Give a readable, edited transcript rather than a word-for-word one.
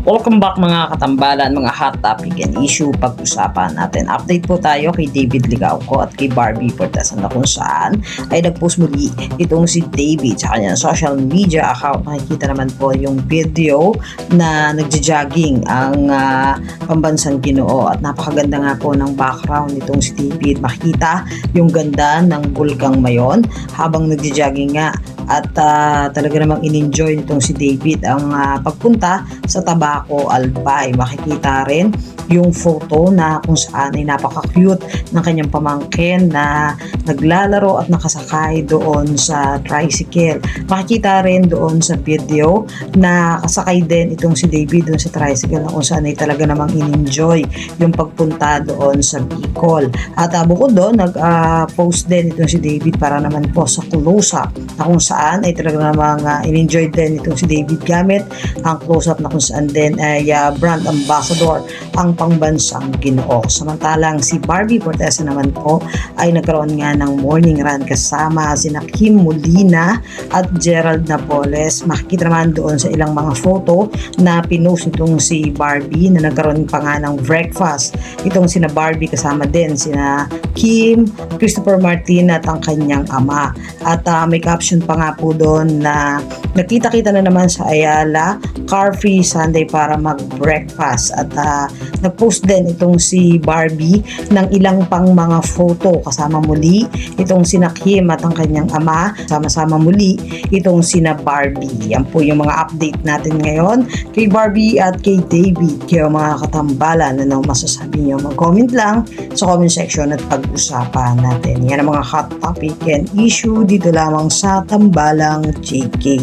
Welcome back mga katambalan, mga hot topic and issue pag-usapan natin. Update po tayo kay David Ligauco at kay Barbie Fortesa na kung saan ay nag-post muli itong si David sa kanyang social media account. Nakikita naman po yung video na nagja-jogging ang pambansang Ginoo at napakaganda nga po ng background nitong si David. Makikita yung ganda ng Bulkang Mayon habang nagja-jogging nga. At talaga namang in-enjoy nitong si David ang pagpunta sa Tabaco Albay. Makikita rin yung photo na kung saan ay napaka-cute ng kanyang pamangkin na naglalaro at nakasakay doon sa tricycle. Makikita rin doon sa video na kasakay din itong si David doon sa tricycle na kung saan ay talaga namang in-enjoy yung pagpunta doon sa Bicol. At bukod doon, nag-post din itong si David para naman po sa close-up na kung saan ay talaga namang in-enjoy din itong si David gamit ang close-up na kung saan din ay brand ambassador ang pangbansang Ginoo. Samantalang si Barbie Fortesa naman po ay nagkaroon nga ng morning run kasama sina Kim Molina at Gerald Napoles. Makikita naman doon sa ilang mga photo na pinost itong si Barbie na nagkaroon pa nga ng breakfast. Itong sina Barbie kasama din sina Kim, Christopher Martin at ang kanyang ama. At may caption pa nga po doon na nakita-kita na naman sa Ayala, car-free Sunday para mag-breakfast. At nag-post din itong si Barbie ng ilang pang mga photo kasama muli itong sina Kim at ang kanyang ama, sama-sama muli itong sina Barbie. Yan po yung mga update natin ngayon kay Barbie at kay David. Kaya mga katambalan, ano masasabi nyo? Mag-comment lang sa comment section at pag-usapan natin. Yan ang mga hot topic and issue dito lamang sa Tambalang JK.